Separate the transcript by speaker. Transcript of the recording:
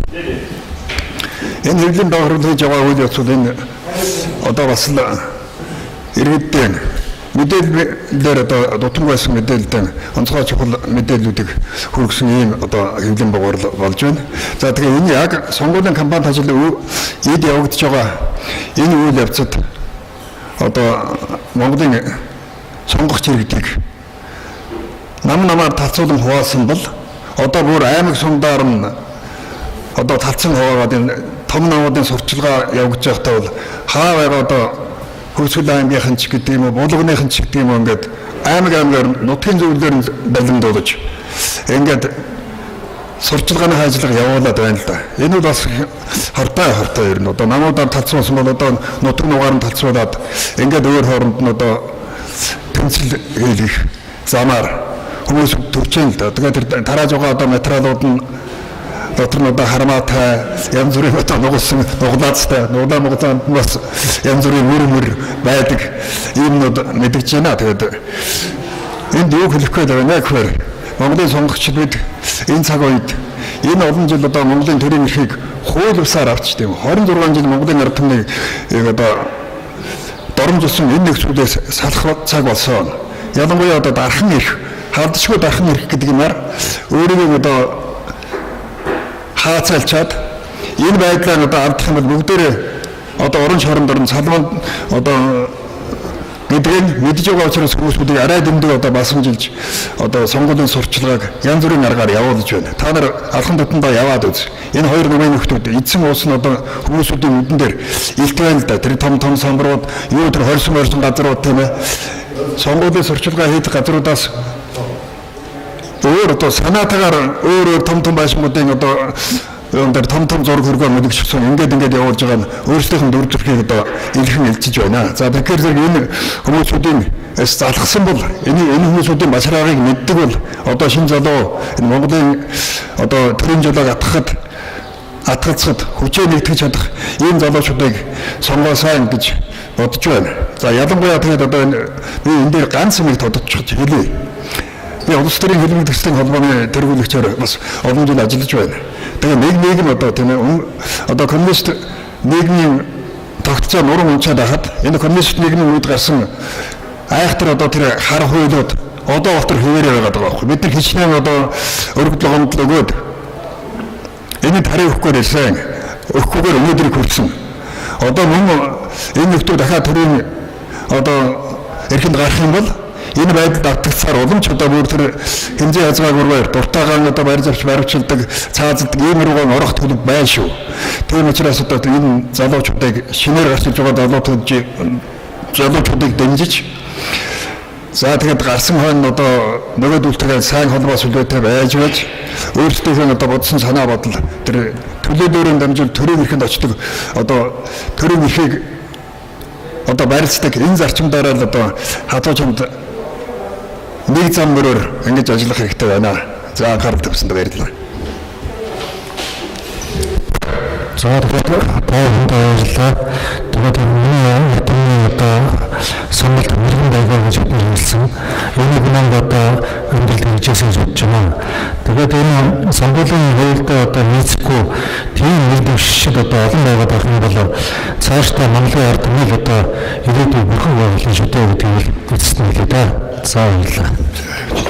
Speaker 1: Энэ хэвлэлийн давхар хийж байгаа үйл явцууд энэ одоо бас л иргэдийн мэдээлэлээр одоо дутмаг байсан мэдээлэлтэй онцгой чухал мэдээллүүдийг хүргэсэн ийм одоо хэвлэлийн дугаар болж байна. За тэгэхээр энэ яг сонгуулийн кампанит ажил эд явагдаж байгаа энэ үйл явцад одоо Монголын сонгогч иргэдийг намаар талцуулан хуваасан бол одоо бүр аймаг сундаар нь одоо талцсан хуваагаад энэ том намуудын сурталчилгаа явагдаж байхдаа бол хаа байгаа одоо Хөөсгөл аймгийнхан ч гэдэг юм уу, Булганыхан ч гэдэг юм уу ингээд аймгаар нутгийн зөвлөлөөр балимдуулж ингээд сурталчилгааны ажиллагаа явуулаад байна л да. Энэ бол бас хортой ер нь одоо намуудаар талцуулсан бол одоо нутаг нугаар нь талцуулаад ингээд өөр хооронд нь одоо тэнцэл хийх замаар хүмүүс төрж байна л да. Тэгээд тэр тарааж байгаа одоо материалууд нь дотор нь одоо хармаатай янз бүрийн одоо нугалсан нуглаацтай нуглаамгацаанд бас янз бүрийн мөр байдаг юм мэдэж байна. Тэгээд энд юу хэлэх гээд байна гэхээр Монголын сонгогчид бид энэ цаг үед энэ олон жил одоо Монголын төрийн эрхийг хууль бусаар авч тийм 26 жил Монголын ард түмнийг одоо доромжилсон энэ нэгслүүдээс салах цаг болсон. Ялангуяа одоо дархан эрх, хадшгүй дархан эрх гэдэг юмар өөрийгөө одоо хаацалчаад энэ байдлаар одоо авдах юм бол бүгдээрээ одоо орон шоронд орон салбанд одоо гэдгийг мэдж байгаа учраас хүмүүсүүдийг арай дэндүү одоо басамжилж одоо сонгуулийн сурталчилгааг янз бүрийн аргаар явуулж байна. Та нар алхан дотондоо яваад үз. Энэ хоёр намын нөхдүүд эзэн уус нь одоо хүмүүсүүдийн үдэн дээр илтгэн л да. Тэр том самбарууд юу тэр хорсон газрууд тийм ээ. Сонгуулийн сурталчилгаа хийх газруудаас өөр одоо санаатаагаар өөр том байшмуудын одоо өндөр том зураг хөргөө мэдгчсэн ингээд явуулж байгаа нь өөрсдийнх нь дүр төрхийг одоо илхэн илчиж байна. За тэгэхээр зэрэг энэ хүмүүсүүдийн залхсан бол энэ хүмүүсүүдийн башраагыг мэддэг бол одоо шинэ залуу энэ Монголын одоо төрийн жолоог атгацахад хүчээ нэгтгэж чадах ийм залуучуудыг сонгоосаа гэж бодож байна. За ялангуяа тэгээд одоо энэ дээр ганц нэг тодорхойлж хэлье. Би улс төрийн хэлбэр төслийн холбооны тэргүүлэгчээр бас олон жил ажиллаж байна. Тэгээ нийгэм одоо тийм ээ одоо коммунист нийгмийн тогтцоо нуран унчаад байхад энэ коммунист нийгмийн үед гарсан айхтар одоо тэр хар хуйлууд одоо дотор хэвээрээ байгаа байхгүй. Бид нар хичнээн одоо өргөдөл гомдол өгөөд энэ тарих өгөхгүй байсан. Өгөхгүйгээр өнөөдрийг хүрсэн. Одоо мөн энэ нөхдөд дахиад төрийн одоо эрхэнд гарах юм бол энэ байдалд автгцаар уламж одоо бүр тэр хэмжээ хязгааргүйгээр дуртайгаан одоо барь завч баримтчилдаг цааздаг ийм руугаа орох төлөв байна шүү. Тийм учраас одоо энэ залуучуудыг шинээр гарч иж байгаа залуучуудыг дэмжиж за тэгээд гарсан хойно одоо нөгөөдөлтөөр сайн холбоо сүлгээтэй байж өөрсдийнхөө одоо бодсон санаа бодол тэр төлөөлөөрөө дамжуул төрийн эрхэнд очдог одоо төрийн эрхийг одоо барьцдаг энэ зарчимдаараа л одоо хатуучамд нэг зам мөрөөр ингэж ажиллах хэрэгтэй байна. За анхаарал тавьсанд баярлалаа.
Speaker 2: За тэгэхээр баярлалаа. Тэгээд миний одоо сонголт мөргөн байгаа гэж хэлсэн. Энийг нэг одоо өндөрлөж хийжсэн гэж бодож байна. Тэгээд энэ сонгуулийн хуулиуд одоо нийцэхгүй тийм нэг дэвшил одоо олон байгаад байх юм бол цаашдаа Монголын ард түмнийг одоо ирээдүйн бүрхэн байгуулах шүтээ гэдгийг эцэст нь хэлээ да. За баярлалаа.